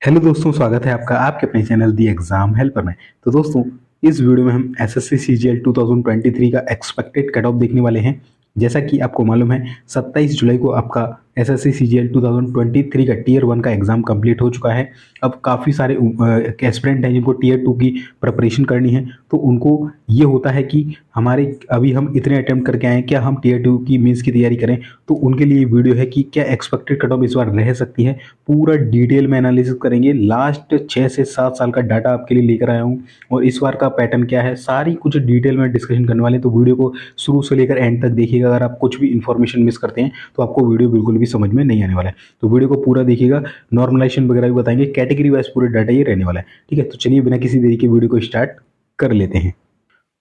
Hello दोस्तों, स्वागत है आपका आपके अपने चैनल दी एग्जाम हेल्पर में। तो दोस्तों, इस वीडियो में हम एसएससी सीजीएल 2023 का एक्सपेक्टेड कट ऑफ देखने वाले हैं। जैसा कि आपको मालूम है, 27 जुलाई को आपका एसएससी सीजीएल 2023 का टीयर 1 का एग्जाम कंप्लीट हो चुका है। अब काफ़ी सारे एस्पिरेंट हैं जिनको टीयर 2 की प्रिपरेशन करनी है, तो उनको ये होता है कि हमारे अभी हम इतने अटेम्प्ट करके आए हैं, क्या हम टीयर 2 की मीन्स की तैयारी करें। तो उनके लिए वीडियो है कि क्या एक्सपेक्टेड कट ऑफ इस बार रह सकती है। पूरा डिटेल में एनालिसिस करेंगे। लास्ट 6 से 7 साल का डाटा आपके लिए लेकर आया हूँ और इस बार का पैटर्न क्या है, सारी कुछ डिटेल में डिस्कशन करने वाले हैं। तो वीडियो को शुरू से लेकर एंड तक देखिएगा। अगर आप कुछ भी इन्फॉर्मेशन मिस करते हैं तो आपको वीडियो बिल्कुल भी समझ में नहीं आने वाला है। तो वीडियो को पूरा देखिएगा। नॉर्मलाइजेशन वगैरह भी बताएंगे, कैटेगरी वाइज पूरे डाटा ये रहने वाला है। ठीक है, तो चलिए बिना किसी देरी के वीडियो को स्टार्ट कर लेते हैं।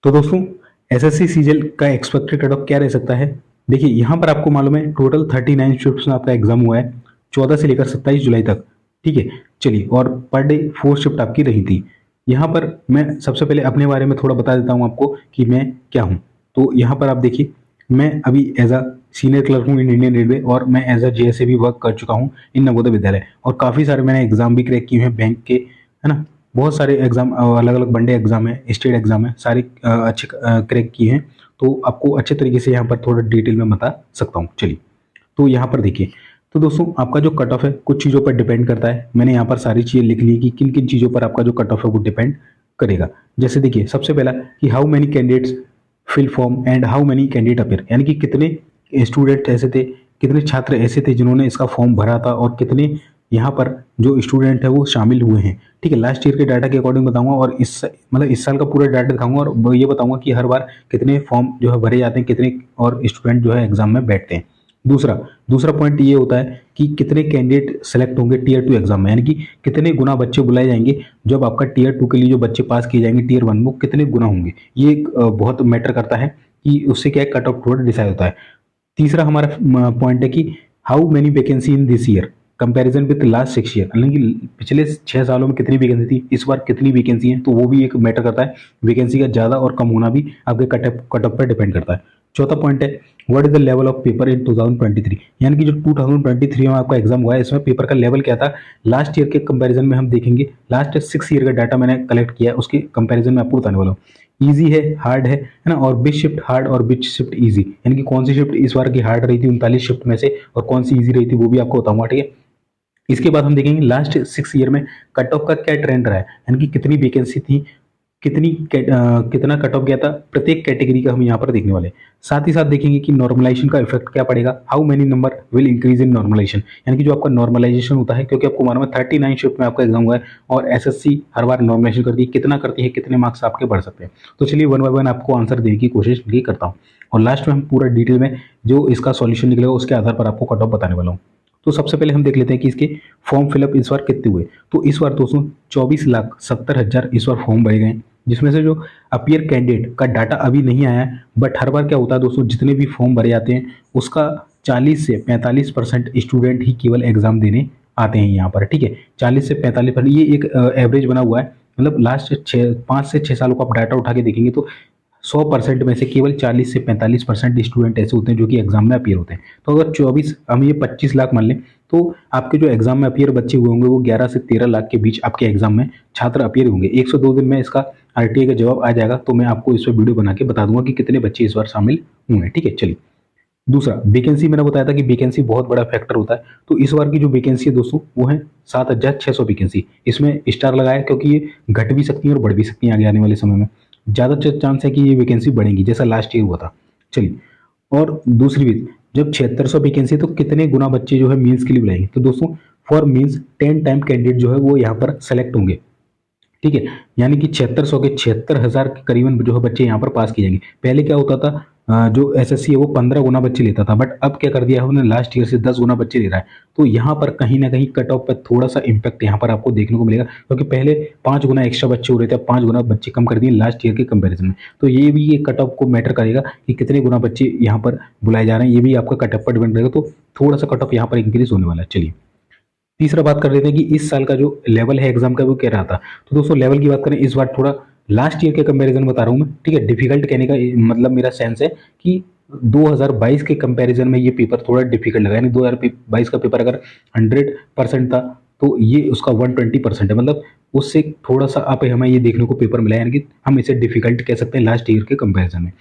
तो दोस्तों, एसएससी सीजीएल का एक्सपेक्टेड कट ऑफ क्या रह सकता है। देखिए, यहाँ पर आपको मालूम है टोटल 39 शिफ्ट्स में आपका एग्जाम हुआ है 14 से लेकर 27 जुलाई तक। ठीक है, चलिए, और पर डे 4 शिफ्ट आपकी रही थी। यहाँ पर मैं सबसे पहले अपने बारे में थोड़ा बता देता हूँ आपको कि मैं क्या हूँ। तो यहाँ पर आप देखिए, मैं अभी एज अ सीनियर क्लर्क हूँ इन इंडियन रेलवे और मैं एज अ जेएसए भी वर्क कर चुका हूँ इन नवोदय विद्यालय। और काफ़ी सारे मैंने एग्जाम भी क्रैक किए हैं बैंक के, है ना। बहुत सारे एग्जाम, अलग अलग वनडे एग्जाम है, स्टेट एग्जाम है, सारे अच्छे क्रैक किए हैं। तो आपको अच्छे तरीके से यहाँ पर थोड़ा डिटेल में बता सकता हूँ। चलिए, तो यहाँ पर देखिए, तो दोस्तों आपका जो कट ऑफ है कुछ चीज़ों पर डिपेंड करता है। मैंने यहाँ पर सारी चीज़ें लिख ली कि किन किन चीज़ों पर आपका जो कट ऑफ है वो डिपेंड करेगा। जैसे देखिए, सबसे पहला कि how many candidates fill form and how many candidate appear, यानी कि कितने स्टूडेंट ऐसे थे, कितने छात्र ऐसे थे जिन्होंने इसका फॉर्म भरा था और कितने यहाँ पर जो स्टूडेंट है वो शामिल हुए हैं। ठीक है, लास्ट ईयर के डाटा के अकॉर्डिंग बताऊंगा और इस साल का पूरा डाटा दिखाऊंगा और ये बताऊंगा कि हर बार कितने फॉर्म जो है भरे जाते हैं, कितने और स्टूडेंट जो है एग्जाम में बैठते हैं। दूसरा दूसरा पॉइंट ये होता है कि कितने कैंडिडेट सेलेक्ट होंगे टीयर 2 एग्जाम में, यानी कि कितने गुना बच्चे बुलाए जाएंगे। जब आपका टीयर 2 के लिए जो बच्चे पास किए जाएंगे टीयर 1 में, वो कितने गुना होंगे, ये बहुत मैटर करता है कि उससे क्या कट ऑफ थोड़ा डिसाइड होता है। तीसरा हमारा पॉइंट है कि how many vacancy in this year comparison with last 6 year, यानी कि पिछले 6 सालों में कितनी वैकेंसी थी, इस बार कितनी वैकेंसी है, तो वो भी एक मैटर करता है। वैकेंसी का ज़्यादा और कम होना भी आपके कट ऑफ पर डिपेंड करता है। चौथा पॉइंट है what is the level of paper in 2023, यानी कि जो 2023 में आपका एग्जाम हुआ है इसमें पेपर का लेवल क्या था लास्ट ईयर के कंपैरिजन में। हम देखेंगे लास्ट 6 ईयर का डाटा मैंने कलेक्ट किया है, उसके कंपैरिजन में आपको बताने वाला हूँ। ईजी है, हार्ड है ना, और बिच शिफ्ट हार्ड और बिच शिफ्ट ईजी, यानी कि कौन सी शिफ्ट इस बार की हार्ड रही थी 39 शिफ्ट में से और कौन सी ईजी रही थी वो भी आपको बताऊंगा। ठीक है, इसके बाद हम देखेंगे लास्ट 6 ईयर में कट ऑफ का क्या ट्रेंड रहा है, यानी कि कितनी वैकेंसी थी, कितना कट ऑफ गया था, प्रत्येक कैटेगरी का हम यहाँ पर देखने वाले हैं। साथ ही साथ देखेंगे कि नॉर्मलाइजेशन का इफेक्ट क्या पड़ेगा, how many number will increase in normalisation, यानी कि जो आपका नॉर्मलाइजेशन होता है, क्योंकि आपको मालूम है 39 शिफ्ट में आपका एग्जाम हुआ है और एसएससी हर बार नॉर्मलाइजेशन करती है, कितना करती है, कितने मार्क्स आपके बढ़ सकते हैं। तो चलिए वन बाय वन आपको आंसर देने की कोशिश भी करता हूँ और लास्ट में हम पूरा डिटेल में जो इसका सॉल्यूशन निकलेगा उसके आधार पर आपको कट ऑफ बताने वाला हूँ। तो सबसे पहले हम देख लेते हैं कि इसके फॉर्म फिलअप इस बार कितने हुए। तो इस बार दोस्तों 24,70,000 इस बार फॉर्म भरे गए, जिसमें से जो अपियर कैंडिडेट का डाटा अभी नहीं आया है। बट हर बार क्या होता है दोस्तों, जितने भी फॉर्म भरे जाते हैं उसका 40 से 45% स्टूडेंट ही केवल एग्जाम देने आते हैं यहाँ पर। ठीक है, 40 से 45%, ये एक एवरेज बना हुआ है। मतलब लास्ट 5 से 6 सालों को आप डाटा उठा के देखेंगे तो 100% में से केवल 40 से 45% स्टूडेंट ऐसे होते हैं जो कि एग्जाम में अपीयर होते हैं। तो अगर 24, हम ये 25 लाख मान लें, तो आपके जो एग्जाम में अपीयर बच्चे हुए होंगे वो 11 से 13 लाख के बीच आपके एग्जाम में छात्र अपीयर होंगे। 102 दिन में इसका आरटीआई का जवाब आ जाएगा, तो मैं आपको इस पर वीडियो बना के बता दूंगा कि कितने बच्चे इस बार शामिल हुए। ठीक है, चलिए। दूसरा, वैकेंसी, मैंने बताया था कि वैकेंसी बहुत बड़ा फैक्टर होता है। तो इस बार की जो वैकेंसी है दोस्तों वो है 7,600 वैकेंसी। इसमें स्टार लगाया क्योंकि ये घट भी सकती है और बढ़ भी सकती है आगे आने वाले समय में। ज़्यादा चांस है कि ये वैकेंसी बढ़ेंगी जैसा लास्ट ईयर हुआ था। चलिए, और दूसरी बात, जब 7600 वैकेंसी है तो कितने गुना बच्चे जो है मीन्स के लिए बुलाएंगे। तो दोस्तों फॉर मीन्स 10 टाइम कैंडिडेट जो है वो यहाँ पर सेलेक्ट होंगे। ठीक है, यानी कि 7600 के 76,000 के करीबन जो है बच्चे यहाँ पर पास किए जाएंगे। पहले क्या होता था, जो एसएससी है वो 15 गुना बच्चे लेता था, बट अब क्या कर दिया है उन्होंने, लास्ट ईयर से 10 गुना बच्चे ले रहा है। तो यहाँ पर कहीं ना कहीं कट ऑफ पर थोड़ा सा इम्पैक्ट यहाँ पर आपको देखने को मिलेगा, क्योंकि पहले 5 गुना एक्स्ट्रा बच्चे हो रहे थे, अब 5 गुना बच्चे कम कर दिए लास्ट ईयर के कंपेरिजन में। तो ये भी ये कट ऑफ को मैटर करेगा कि कितने गुना बच्चे यहाँ पर बुलाए जा रहे हैं, ये भी आपका कट ऑफ पर डिपेंड करेगा। तो थोड़ा सा कट ऑफ यहाँ पर इंक्रीज होने वाला है। चलिए, तीसरा बात कर लेते हैं कि इस साल का जो लेवल है एग्जाम का वो क्या रहा था। तो दोस्तों लेवल की बात करें, इस बार थोड़ा लास्ट ईयर के कंपैरिजन बता रहा हूँ मैं। ठीक है, डिफिकल्ट कहने का मतलब मेरा सेंस है कि 2022 के कंपैरिजन में ये पेपर थोड़ा डिफिकल्ट लगा, यानी 2022 का पेपर अगर 100% था तो ये उसका 120% है, मतलब उससे थोड़ा सा आप हमें ये देखने को पेपर मिला है, यानी कि हम इसे डिफिकल्ट कह सकते हैं लास्ट ईयर के कंपैरिजन में।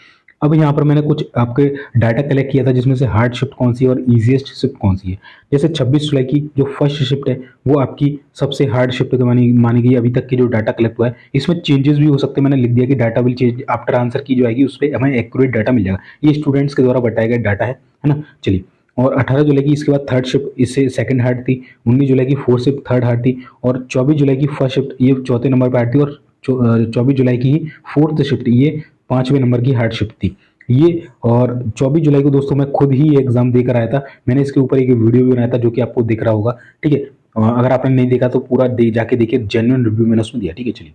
अब यहाँ पर मैंने कुछ आपके डाटा कलेक्ट किया था जिसमें से हार्ड शिफ्ट कौन सी है और ईजीएस्ट शिफ्ट कौन सी है। जैसे 26 जुलाई की जो फर्स्ट शिफ्ट है वो आपकी सबसे हार्ड शिफ्ट मानी गई अभी तक की जो डाटा कलेक्ट हुआ है। इसमें चेंजेस भी हो सकते हैं, मैंने लिख दिया कि data will change after answer की जो आएगी उस पर हमें एक्यूरेट डाटा मिल जाएगा। ये स्टूडेंट्स के द्वारा बताया गया डाटा है ना। चलिए, और 18 जुलाई की इसके बाद थर्ड शिफ्ट, इससे सेकंड हार्ड थी। 19 जुलाई की फोर्थ शिफ्ट थर्ड हार्ड थी, और 24 जुलाई की फर्स्ट शिफ्ट ये चौथे नंबर पर हार्ड थी, और 24 जुलाई की ही फोर्थ शिफ्ट ये 5वें नंबर की हार्ड शिफ्ट थी ये। और 24 जुलाई को दोस्तों मैं खुद ही एग्जाम देकर आया था, मैंने इसके ऊपर एक वीडियो भी बनाया था जो कि आपको दिख रहा होगा, ठीक है। अगर आपने नहीं देखा तो पूरा जाके देखिए, जेन्युइन रिव्यू मैंने उसमें दिया, ठीक है। चलिए,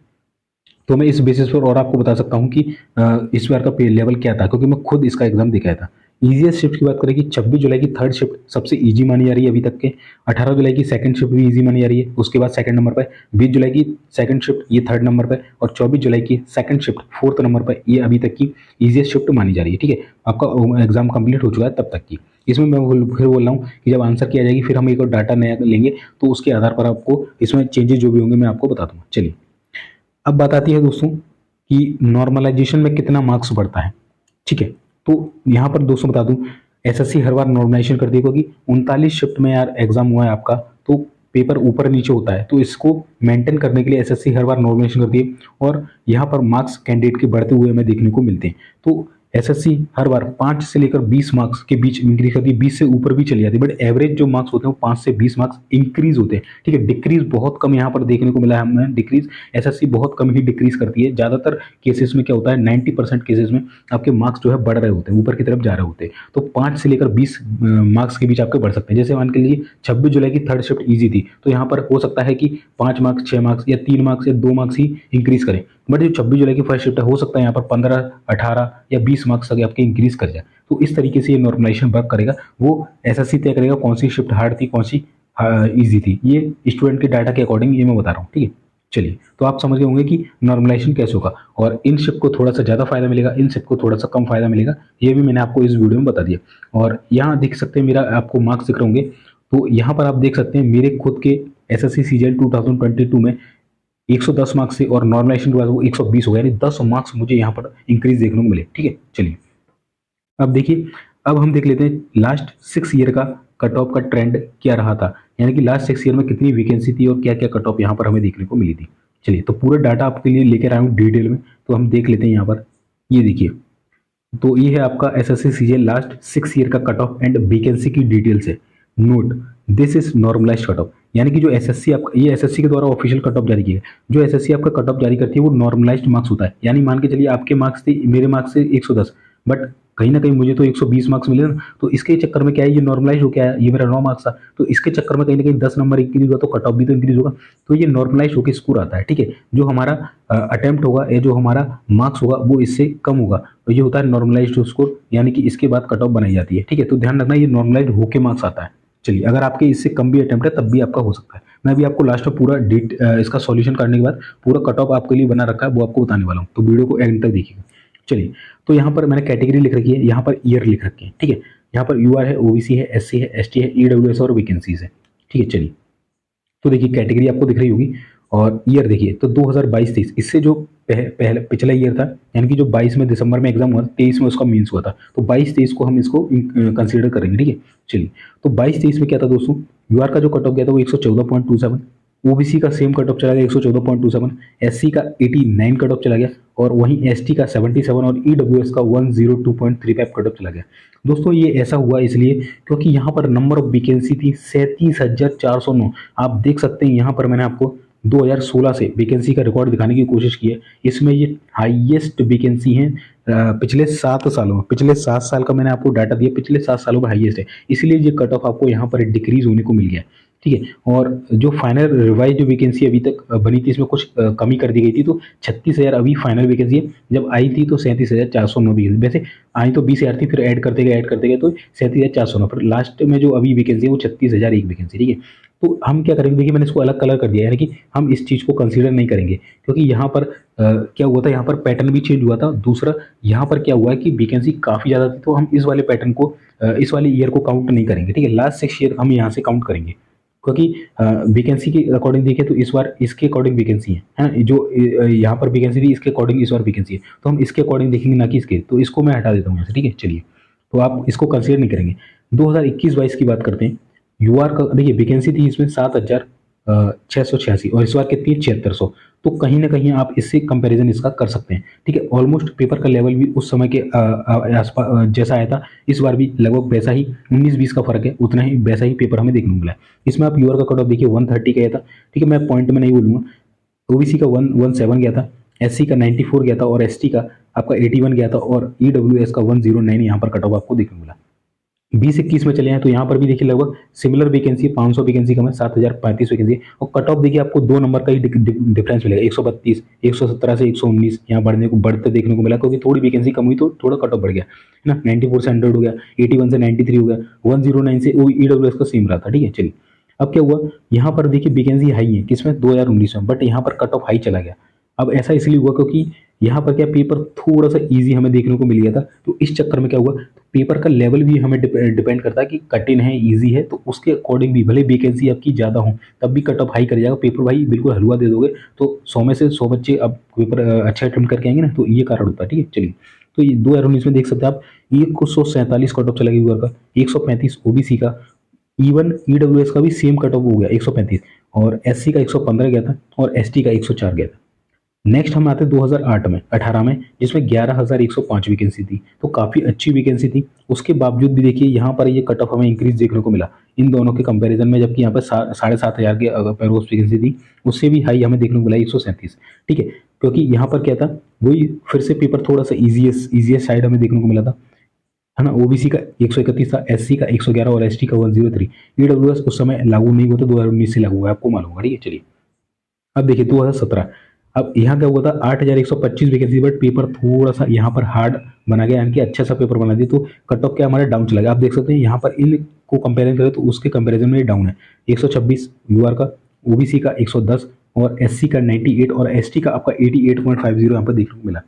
तो मैं इस बेसिस पर और आपको बता सकता हूँ कि इस बार का पे लेवल क्या था, क्योंकि मैं खुद इसका एग्जाम दिखाया था। ईजीएस्ट शिफ्ट की बात करें कि 26 जुलाई की थर्ड शिफ्ट सबसे इजी मानी जा रही है अभी तक के। 18 जुलाई की सेकंड शिफ्ट भी इजी मानी जा रही है, उसके बाद सेकंड नंबर पर 20 जुलाई की सेकंड शिफ्ट ये थर्ड नंबर पर, और 24 जुलाई की सेकंड शिफ्ट फोर्थ नंबर पर ये अभी तक की ईजीएस्ट शिफ्ट मानी जा रही है, ठीक है। आपका एग्जाम कंप्लीट हो चुका है तब तक की। इसमें मैं फिर बोल रहा हूँ कि जब आंसर किया जाएगी फिर हम एक और डाटा नया लेंगे, तो उसके आधार पर आपको इसमें चेंजेस जो भी होंगे मैं आपको बता दूंगा। चलिए, अब बात आती है दोस्तों कि नॉर्मलाइजेशन में कितना मार्क्स बढ़ता है, ठीक है। तो यहाँ पर दोस्तों बता दूं, एसएससी हर बार नॉर्मलाइजेशन करती है, क्योंकि 39 शिफ्ट में यार एग्जाम हुआ है आपका, तो पेपर ऊपर नीचे होता है, तो इसको मेंटेन करने के लिए एसएससी हर बार नॉर्मलाइजेशन करती है, और यहाँ पर मार्क्स कैंडिडेट के बढ़ते हुए हमें देखने को मिलते हैं। तो एसएससी हर बार 5 से लेकर 20 मार्क्स के बीच इंक्रीज करती है, 20 से ऊपर भी चली जाती है, बट एवरेज जो मार्क्स होते हैं वो 5 से 20 मार्क्स इंक्रीज होते हैं, ठीक है। डिक्रीज बहुत कम यहाँ पर देखने को मिला है हमें, डिक्रीज एसएससी बहुत कम ही डिक्रीज करती है। ज़्यादातर केसेस में क्या होता है, 90% केसेस में आपके मार्क्स जो है बढ़ रहे होते हैं, ऊपर की तरफ जा रहे होते हैं। तो 5 से लेकर 20 मार्क्स के बीच आपके बढ़ सकते हैं। जैसे मान के लिए 26 जुलाई की थर्ड शिफ्ट ईजी थी, तो यहाँ पर हो सकता है कि 5 मार्क्स, 6 मार्क्स या 3 मार्क्स या 2 मार्क्स ही इंक्रीज करें। बट जो 26 जुलाई की फर्स्ट शिफ्ट है, हो सकता है यहाँ पर 15, 18 या 20 मार्क्स तक आपके इंक्रीज कर जाए। तो इस तरीके से ये नॉर्मलाइजेशन वर्क करेगा, वो एसएससी तय करेगा कौन सी शिफ्ट हार्ड थी, कौन सी ईजी थी। ये स्टूडेंट के डाटा के अकॉर्डिंग ये मैं बता रहा हूँ, ठीक है। चलिए, तो आप समझ गए होंगे कि नॉर्मलाइजेशन कैसे होगा, और इन शिफ्ट को थोड़ा सा ज़्यादा फायदा मिलेगा, इन शिफ्ट को थोड़ा सा कम फायदा मिलेगा, ये भी मैंने आपको इस वीडियो में बता दिया। और यहाँ देख सकते हैं मेरा आपको मार्क्स दिख रहे होंगे, तो यहाँ पर आप देख सकते हैं मेरे खुद के एसएससी सीजीएल 2022 में 110 मार्क्स से, और नॉर्मलाइजेशन के बाद वो 120 हो गया, यानी 10 मार्क्स मुझे यहाँ पर इंक्रीज देखने को मिले, ठीक है। चलिए, अब देखिए, अब हम देख लेते हैं लास्ट 6 ईयर का कट ऑफ का ट्रेंड क्या रहा था, यानी कि लास्ट 6 ईयर में कितनी वैकेंसी थी और क्या क्या कट ऑफ यहाँ पर हमें देखने को मिली थी। चलिए, तो पूरा डाटा आपके लिए लेकर आया हूँ डिटेल में, तो हम देख लेते हैं यहाँ पर। ये देखिए, तो ये है आपका एसएससी सीजीएल लास्ट 6 ईयर का कट ऑफ एंड वैकेंसी की डिटेल्स है। Note, this is normalised cut off, यानी कि जो एसएससी आपका, ये एसएससी के द्वारा ऑफिशियल कट ऑफ जारी किया है। जो एसएससी आपका कट ऑफ जारी करती है वो नॉर्मलाइज्ड मार्क्स होता है, यानी मान के चलिए आपके मार्क्स थे, मेरे मार्क्स से 110, बट कहीं ना कहीं मुझे तो 120 मार्क्स मिले ना, तो इसके चक्कर में क्या है, ये नॉर्मलाइज हो क्या है, ये मेरा 9 मार्क्स था, तो इसके चक्कर में कहीं ना कहीं 10 नंबर इंक्रीज हुआ, तो कट ऑफ भी तो इंक्रीज होगा, तो ये नॉर्मलाइज होकर स्कोर आता है, ठीक है। जो हमारा अटेम्प्ट होगा या जो हमारा मार्क्स होगा वो इससे कम होगा, तो ये होता है नॉर्मलाइज्ड स्कोर, यानी कि इसके बाद कट ऑफ बनाई जाती है, ठीक है। तो ध्यान रखना, ये नॉर्मलाइज्ड होके मार्क्स आता है। चलिए, अगर आपके इससे कम भी अटेम्प्ट है तब भी आपका हो सकता है। मैं भी आपको लास्ट में पूरा इसका सॉल्यूशन करने के बाद पूरा कट ऑफ आपके लिए बना रखा है, वो आपको बताने वाला हूँ, तो वीडियो को एंड तक देखिएगा। चलिए, तो यहाँ पर मैंने कैटेगरी लिख रखी है, यहाँ पर ईयर लिख रखे हैं, ठीक है। यहाँ पर यूआर है, ओबीसी है, एससी है, एसटी है, ईडब्ल्यूएस और वैकेंसीज है, ठीक है। चलिए, तो देखिए कैटेगरी आपको दिख रही होगी, और ईयर देखिए, तो 2022-23, इससे जो पहले पिछला ईयर था, यानी कि जो 22 में दिसंबर में एग्जाम हुआ, 23 में उसका मीन्स हुआ था, तो 22-23 को हम इसको कंसीडर करेंगे, ठीक है। चलिए, तो 22-23 में क्या था दोस्तों, यूआर का जो कट ऑफ गया था वो 114.27, ओबीसी का सेम कट ऑफ चला गया 114.27, एससी का 89 कट ऑफ चला गया, और वहीं एसटी का 77 और ईडब्ल्यूएस का 102.35 कट ऑफ चला गया। दोस्तों, ये ऐसा हुआ इसलिए क्योंकि यहाँ पर नंबर ऑफ वैकेंसी थी 37,409। आप देख सकते हैं यहाँ पर मैंने आपको 2016 से वैकेंसी का रिकॉर्ड दिखाने की कोशिश की है, इसमें ये हाईएस्ट वैकेंसी है पिछले 7 सालों में। पिछले 7 साल का मैंने आपको डाटा दिया, पिछले 7 सालों में हाईएस्ट है, इसलिए ये कट ऑफ आपको यहाँ पर डिक्रीज होने को मिल गया, ठीक है। और जो फाइनल रिवाइज जो वैकेंसी अभी तक बनी थी, इसमें कुछ कमी कर दी गई थी, तो 36,000 अभी फाइनल वैकेंसी है। जब आई थी तो 37,409 वैकेंसी, वैसे आई तो 20,000 थी, फिर ऐड करते गए तो 37,409, पर लास्ट में जो अभी वैकेंसी है वो 36,001 वैकेंसी, ठीक है। तो हम क्या करेंगे, देखिए मैंने इसको अलग कलर कर दिया, यानी कि हम इस चीज़ को कंसीडर नहीं करेंगे, क्योंकि यहाँ पर क्या हुआ था, यहाँ पर पैटर्न भी चेंज हुआ था। दूसरा, यहाँ पर क्या हुआ है कि वैकेंसी काफ़ी ज़्यादा थी, तो हम इस वाले पैटर्न को इस वाले ईयर को काउंट नहीं करेंगे, ठीक है। लास्ट 6 ईयर हम यहाँ से काउंट करेंगे। क्योंकि वैकेंसी के अकॉर्डिंग देखें तो इस बार इसके अकॉर्डिंग वैकेंसी है ना, जो यहाँ पर वैकेंसी थी इसके अकॉर्डिंग इस बार वैकेंसी है, तो हम इसके अकॉर्डिंग देखेंगे ना कि इसके, तो इसको मैं हटा देता हूँ यहाँ से, ठीक है। चलिए, तो आप इसको कंसिडर नहीं करेंगे। 2021-22 की बात करते हैं। यूआर का देखिए वैकेंसी थी इसमें 7,686 और इस बार कितनी है 7,600, तो कहीं ना कहीं आप इससे कंपैरिजन इसका कर सकते हैं, ठीक है। ऑलमोस्ट पेपर का लेवल भी उस समय के आसपास जैसा आया था, इस बार भी लगभग वैसा ही 19-20 का फर्क है, उतना ही वैसा ही पेपर हमें देखने को मिला है। इसमें आप यूआर का कट ऑफ देखिए 130 का गया था, ठीक है, मैं पॉइंट में नहीं बोलूंगा। ओबीसी का 117 गया था, एससी का 94 गया था और एसटी का आपका 81 गया था और ईडब्ल्यूएस का 109 यहाँ पर कट ऑफ आपको देखने को मिला। 20-21 में चले हैं तो यहाँ पर भी देखिए लगभग सिमिलर वैकेंसी, 500 वैकेंसी कम है, 7,035 वैकेंसी है और कट ऑफ देखिए आपको 2 नंबर का ही डिफरेंस मिलेगा, 132, 117 से 119 यहाँ बढ़ते देखने को मिला, क्योंकि थोड़ी वैकेंसी कम हुई तो थोड़ा कट ऑफ बढ़ गया है ना। 94 से 100 हो गया, 81 से 93 हो गया, 109 से वो ईडब्ल्यूएस का सेम रहा था, ठीक है। चलिए, अब क्या हुआ, यहाँ पर देखिए वैकेंसी हाई है किसमें 2019 में, बट यहाँ पर कट ऑफ हाई चला गया। अब ऐसा इसलिए हुआ क्योंकि यहाँ पर क्या पेपर थोड़ा सा इजी हमें देखने को मिल गया था, तो इस चक्कर में क्या हुआ, पेपर का लेवल भी हमें डिपेंड करता है कि कठिन है इजी है, तो उसके अकॉर्डिंग भी भले वैकेंसी आपकी ज़्यादा हो तब भी कट ऑफ हाई कर जाएगा पेपर, भाई बिल्कुल हलवा दे दोगे तो 100 में से 100 बच्चे अब पेपर अच्छे अटेम्प्ट करके आएंगे ना, तो ये कारण होता है, ठीक है। चलिए, तो ये 2019 में देख सकते हैं आप 147 कट ऑफ चला गया यूआर का, 135 ओबीसी का, इवन ईडब्ल्यूएस का भी सेम कट ऑफ हो गया 135 और एससी का 115 गया था और एसटी का 104 गया था। नेक्स्ट हम आते हैं 2008 में 18 में, जिसमें 11,105 वैकेंसी थी, तो काफ़ी अच्छी वैकेंसी थी। उसके बावजूद भी देखिए यहाँ पर ये कट ऑफ हमें इंक्रीज देखने को मिला इन दोनों के कंपैरिजन में, जबकि यहाँ पर 7,500 की पैरोस वैकेंसी थी, उससे भी हाई हमें देखने को मिला 137, ठीक है। क्योंकि यहाँ पर क्या था, वही फिर से पेपर थोड़ा सा ईजीएस्ट साइड हमें देखने को मिला था, है ना। ओबीसी का 131 था, एससी का 111 और एसटी का 103। ईडब्ल्यूएस उस समय लागू नहीं हुआ था, 2019 से लागू हुआ है, आपको मालूम होगा, ठीक है। चलिए, अब देखिए 2017, अब यहाँ क्या हुआ था 8,125 वैकेंसी, बट पेपर थोड़ा सा यहाँ पर हार्ड बना गया, यानी कि अच्छा सा पेपर बना दिया, तो कट ऑफ क्या हमारा डाउन चला गया। आप देख सकते हैं यहाँ पर इन को कंपेयर करें तो उसके कंपैरिजन में डाउन है, 126 यूआर का, ओबीसी का 110 और एससी का 98 और एसटी का आपका 88.50 यहाँ पर देखने को मिला।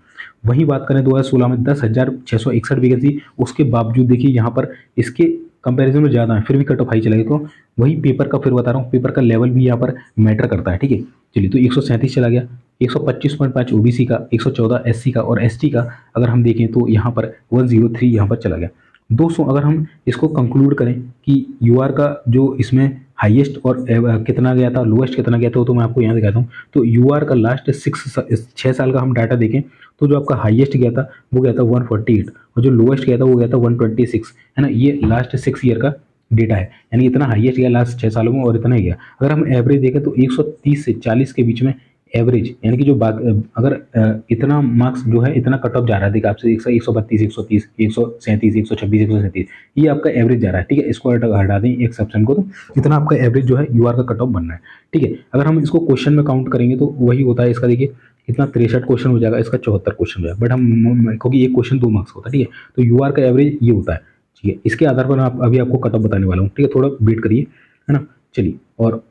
वही बात करें 2016 में 10,661 वैकेंसी, उसके बावजूद देखिए यहाँ पर इसके कंपैरिजन में ज़्यादा है, फिर भी कट ऑफ हाई चला गया। तो वही पेपर का फिर बता रहा हूँ, पेपर का लेवल भी यहाँ पर मैटर करता है, ठीक है। चलिए, तो 137 चला गया, 125.5 ओबीसी का, 114 एससी का और एसटी का अगर हम देखें तो यहाँ पर 103 यहाँ पर चला गया। दोस्तों, अगर हम इसको कंक्लूड करें कि यूआर का जो इसमें हाईएस्ट और कितना गया था, लोएस्ट कितना गया था, तो मैं आपको यहाँ दिखाता हूँ। तो यूआर का लास्ट 6 साल का हम डाटा देखें तो जो आपका हाईएस्ट गया था वो गया था 148 और जो लोएस्ट गया था वो गया था 126, है ना। ये लास्ट 6 ईयर का डेटा है, यानी इतना हाईएस्ट गया लास्ट 6 सालों में और इतना ही गया। अगर हम एवरेज देखें तो 130 से 40 के बीच में एवरेज, यानी कि जो अगर इतना मार्क्स जो है इतना कट ऑफ जा रहा है, देखिए आपसे 132, 130, 137, 126, 137, ये आपका एवरेज जा रहा है, ठीक है। इसको हटा दें एक सेक्शन को, तो इतना आपका एवरेज जो है यूआर का कट ऑफ बनना है, ठीक है। अगर हम इसको क्वेश्चन में काउंट करेंगे तो वही होता है इसका, देखिए इतना 63 क्वेश्चन हो जाएगा, इसका 74 क्वेश्चन हो जाएगा, बट हम क्योंकि एक क्वेश्चन 2 मार्क्स होता है, ठीक है। तो यूआर का एवरेज ये होता है, ठीक है। इसके आधार पर मैं अभी आपको कट ऑफ बताने वाला हूँ, ठीक है, थोड़ा वेट करिए, है ना। चलिए, और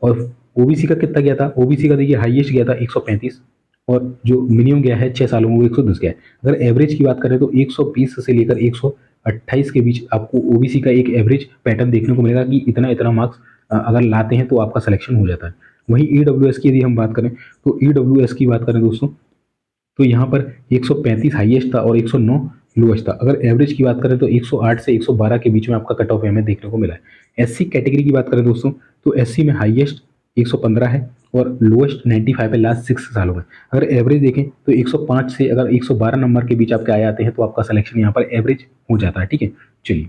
ओबीसी का कितना गया था, ओबीसी का देखिए हाईएस्ट गया था 135 और जो मिनिमम गया है 6 सालों में वो 110 गया है। अगर एवरेज की बात करें तो 120 से लेकर 128 के बीच आपको ओबीसी का एक एवरेज पैटर्न देखने को मिलेगा कि इतना इतना मार्क्स अगर लाते हैं तो आपका सिलेक्शन हो जाता है। वहीं ईडब्ल्यूएस की यदि हम बात करें तो ईडब्ल्यूएस की बात करें दोस्तों, तो यहाँ पर 135 हाईएस्ट था और 109 लोएस्ट था। अगर एवरेज की बात करें तो 108 से 112 के बीच में आपका कट ऑफ हमें देखने को मिला है। एससी कैटेगरी की बात करें दोस्तों, तो एससी में हाईएस्ट 115 है और लोएस्ट 95 है लास्ट 6 सालों में। अगर एवरेज देखें तो 105 से अगर 112 नंबर के बीच आपके आ जाते हैं तो आपका सिलेक्शन यहाँ पर एवरेज हो जाता है, ठीक है। चलिए,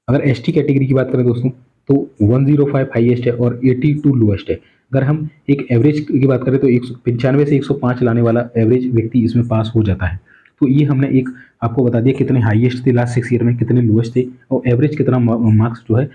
अगर एसटी कैटेगरी की बात करें दोस्तों तो 105 हाईएस्ट है और 82 लोएस्ट है। अगर हम एक एवरेज की बात करें तो 195 से 105 लाने वाला एवरेज व्यक्ति इसमें पास हो जाता है। तो ये हमने एक आपको बता दिया कितने हाईएस्ट थे लास्ट 6 ईयर में, कितने लोएस्ट थे और एवरेज कितना मार्क्स जो है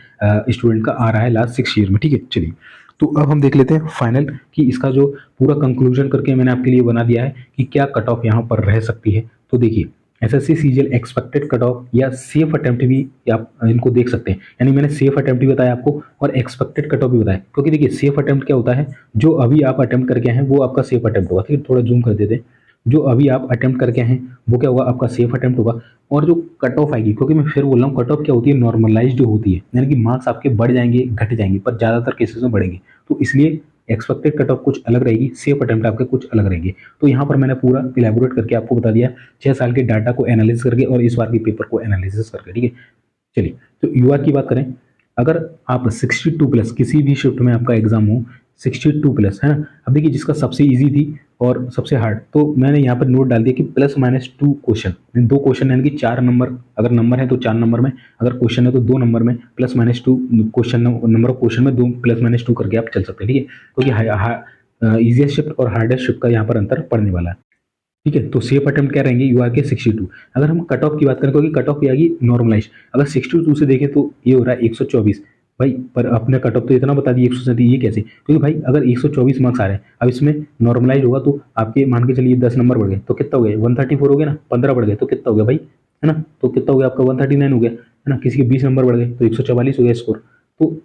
स्टूडेंट का आ रहा है लास्ट 6 ईयर में, ठीक है। चलिए, तो अब हम देख लेते हैं फाइनल कि इसका जो पूरा कंक्लूजन करके मैंने आपके लिए बना दिया है कि क्या कट ऑफ यहाँ पर रह सकती है। तो देखिए, SSC CGL expected cut off या सेफ अटेम्प्ट भी आप इनको देख सकते हैं, यानी मैंने सेफ अटेम्प्ट भी बताया आपको और एक्सपेक्टेड कट ऑफ भी बताया, क्योंकि देखिए सेफ अटेम्प्ट क्या होता है, जो अभी आप अटेम्प्ट करके आए हैं वो आपका सेफ अटेम्प्ट होगा, ठीक है। थोड़ा जूम कर देते हैं, जो अभी आप अटेम्प्ट करके हैं वो क्या होगा, आपका सेफ अटेम्प्ट होगा। और जो कट ऑफ आएगी, क्योंकि मैं फिर बोल रहा हूँ कट ऑफ क्या होती है, नॉर्मलाइज जो होती है, यानी कि मार्क्स आपके बढ़ जाएंगे घट जाएंगे, पर ज़्यादातर केसेस में बढ़ेंगे। तो इसलिए एक्सपेक्टेड कट ऑफ कुछ अलग रहेगी, सेफ अटेम्प्ट आपके कुछ अलग रहेंगे। तो यहाँ पर मैंने पूरा इलेबोरेट करके आपको बता दिया 6 साल के डाटा को एनालिसिस करके और इस बार के पेपर को एनालिसिस करके, ठीक है। चलिए, तो युवा की बात करें, अगर आप 62+ किसी भी शिफ्ट में आपका एग्जाम हो, 62+ है ना। अब देखिए, जिसका सबसे इजी थी और सबसे हार्ड, तो मैंने यहाँ पर नोट डाल दिया कि +-2 क्वेश्चन, 2 क्वेश्चन यानी कि 4 नंबर, अगर नंबर है तो 4 नंबर में, अगर क्वेश्चन है तो 2 नंबर में, +-2 क्वेश्चन, नंबर ऑफ क्वेश्चन में 2 +-2 करके आप चल सकते हैं, ठीक है। क्योंकि इजिएस्ट शिफ्ट और हार्डेस्ट शिफ्ट का यहाँ पर अंतर पड़ने वाला है, ठीक है। तो सेफ अटेम्प्ट क्या रहेंगे, यू आर के 62। अगर हम कट ऑफ की बात करें, क्योंकि कट ऑफ आएगी नॉर्मलाइज, अगर 62 से देखें तो ये हो रहा है 124 भाई, पर अपने कट ऑफ तो इतना बता दिए 137, ये कैसे, क्योंकि भाई अगर 124 मार्क्स आ रहे हैं, अब इसमें नॉर्मलाइज होगा तो आपके मान के चलिए 10 नंबर बढ़ गए तो कितना हो गया, 134 हो गया ना, 15 बढ़ गए तो कितना हो गया भाई, है ना। तो कितना हो गया आपका 139 हो गया, है ना। किसी के 20 नंबर बढ़ गए तो 144 हो गया स्कोर। तो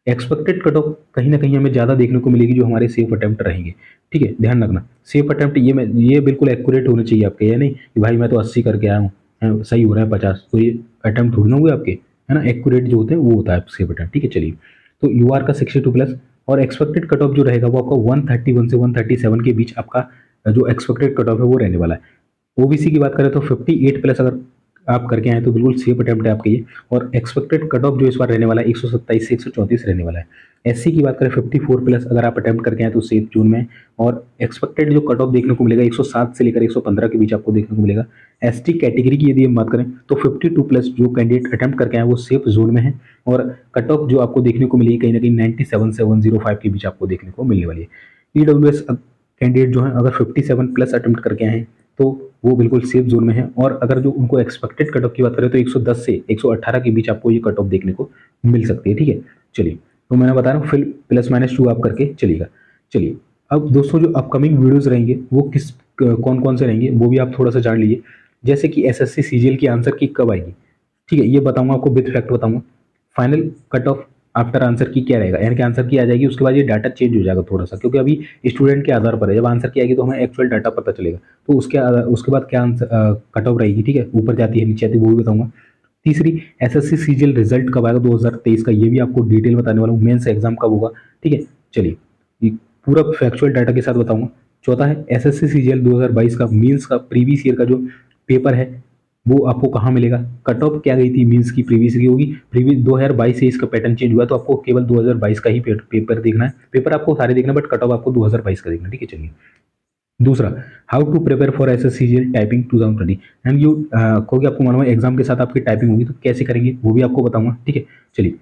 एक्सपेक्टेड कट ऑफ कहीं ना कहीं हमें ज़्यादा देखने को मिलेगी जो हमारे सेफ अटेम्प्ट रहेंगे, ठीक है। ध्यान रखना, सेफ अटेम्प्ट ये बिल्कुल एक्यूरेट होने चाहिए आपके, ये नहीं कि भाई मैं तो 80 करके आया हूँ, सही हो रहा है 50, तो ये अटेम्प्ट थोड़ी ना हुए आपके, है ना। एक्यूरेट जो होते हैं वो होता है सेफ अटेम्प्ट, ठीक है। चलिए, तो यू आर का 62+ और एक्सपेक्टेड कट ऑफ जो रहेगा वो आपका 131 से 137 के बीच आपका जो एक्सपेक्टेड कट ऑफ है वो रहने वाला है। ओबीसी की बात करें तो 58+ अगर आप करके आए तो बिल्कुल सेफ अटेम्प्ट है आपके ये। और एक्सपेक्टेड कट ऑफ जो इस बार रहने वाला है 127 से 134 रहने वाला है। एससी की बात करें 54+ अगर आप अटेम्प्ट करके आए तो सेफ जोन में, और एक्सपेक्टेड जो कट ऑफ देखने को मिलेगा 107 से लेकर 115 के बीच आपको देखने को मिलेगा। एसटी कैटेगरी की यदि हम बात करें तो 52+ जो कैंडिडेट अटेम्प्ट करके आए वो सेफ जोन में है, और कट ऑफ जो आपको देखने को मिलेगी कहीं ना कहीं 97 से 105 के बीच आपको देखने को मिलने वाली है। ईडब्ल्यूएस कैंडिडेट जो है अगर 57+ अटेम्प्ट करके आए हैं तो वो बिल्कुल सेफ जोन में है, और अगर जो उनको एक्सपेक्टेड कट ऑफ की बात करें तो 110 से 118 के बीच आपको ये कट ऑफ देखने को मिल सकती है, ठीक है। चलिए, तो मैंने बता रहा हूँ फिर +-2 आप करके चलिएगा। चलिए, अब दोस्तों जो अपकमिंग वीडियोस रहेंगे वो कौन कौन से रहेंगे वो भी आप थोड़ा सा जान लीजिए। जैसे कि एसएससी सीजीएल की आंसर की कब आएगी, ठीक है, ये बताऊंगा आपको, विद फैक्ट बताऊंगा। Final cut off after answer की क्या रहेगा, यानी कि आंसर की आ जाएगी, उसके बाद ये डाटा चेंज हो जाएगा थोड़ा सा, क्योंकि अभी स्टूडेंट के आधार पर है, जब आंसर की आएगी तो हमें एक्चुअल डाटा पता चलेगा। तो उसके बाद क्या आंसर कट ऑफ रहेगी, ठीक है, ऊपर जाती है नीचे आती है वो भी बताऊंगा। तीसरी, एसएससी सीजीएल रिजल्ट कब आएगा 2023 का, ये भी आपको डिटेल बताने वाला हूँ। मेंस एग्जाम कब होगा, ठीक है। चलिए, ये पूरा फैक्चुअल डाटा के साथ बताऊंगा। चौथा है एसएससी सीजीएल 2022 का मीन्स का प्रीवियस ईयर का जो पेपर है वो आपको कहाँ मिलेगा। कट ऑफ क्या गई थी मीन्स की प्रीवियस की होगी, प्रीवियस 2022 से इसका पैटर्न चेंज हुआ, तो आपको केवल 2022 का ही पेपर देखना है। पेपर आपको सारे देखना है बट कट ऑफ आपको 2022 का देखना है, ठीक है। चलिए, दूसरा, how to prepare for SSC GL typing 2020, and you क्योंकि आपको मालूम है एग्जाम के साथ आपकी टाइपिंग होगी तो कैसे करेंगे वो भी आपको बताऊंगा, ठीक है। चलिए,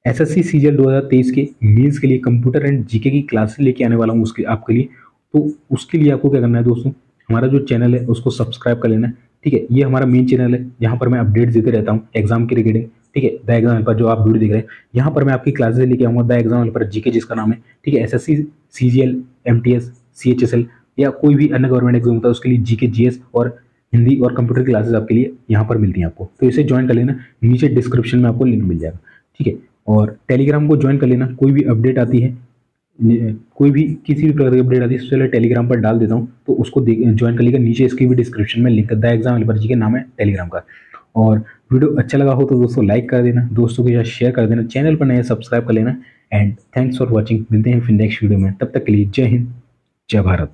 एसएससी सीजीएल 2023 के मीन्स के लिए कंप्यूटर एंड जीके की क्लासेस लेके आने वाला हूँ उसके आपके लिए। तो उसके लिए आपको क्या करना है दोस्तों, हमारा जो चैनल है उसको सब्सक्राइब कर लेना है, ठीक है। ये हमारा मेन चैनल है, यहाँ पर मैं अपडेट देते रहता हूँ एग्जाम के रिगार्डिंग, ठीक है। द एग्जाम हेल्पर जो आप वीडियो देख रहे हैं, यहाँ पर मैं आपकी क्लासेस लेके आऊँगा, द एग्जाम हेल्पर जीके जिसका नाम है, ठीक है। एसएससी सीजीएल, एमटीएस, सीएचएसएल या कोई भी अन्य गवर्नमेंट एग्जाम होता है उसके लिए जीके, जीएस और हिंदी और कंप्यूटर क्लासेस आपके लिए यहाँ पर मिलती हैं आपको, तो इसे ज्वाइन कर लेना, नीचे डिस्क्रिप्शन में आपको लिंक मिल जाएगा, ठीक है। और टेलीग्राम को ज्वाइन कर लेना, कोई भी अपडेट आती है, कोई भी किसी भी प्रकार की अपडेट आती है उससे पहले टेलीग्राम पर डाल देता हूँ, तो उसको ज्वाइन कर लेगा, नीचे इसकी भी डिस्क्रिप्शन में लिंक, द एग्जाम हेल्पर जी के नाम है टेलीग्राम का। और वीडियो अच्छा लगा हो तो दोस्तों लाइक कर देना, दोस्तों के साथ शेयर कर देना, चैनल पर नए सब्सक्राइब कर लेना, एंड थैंक्स फॉर वॉचिंग। मिलते हैं फिर नेक्स्ट वीडियो में, तब तक के लिए जय हिंद, जय भारत।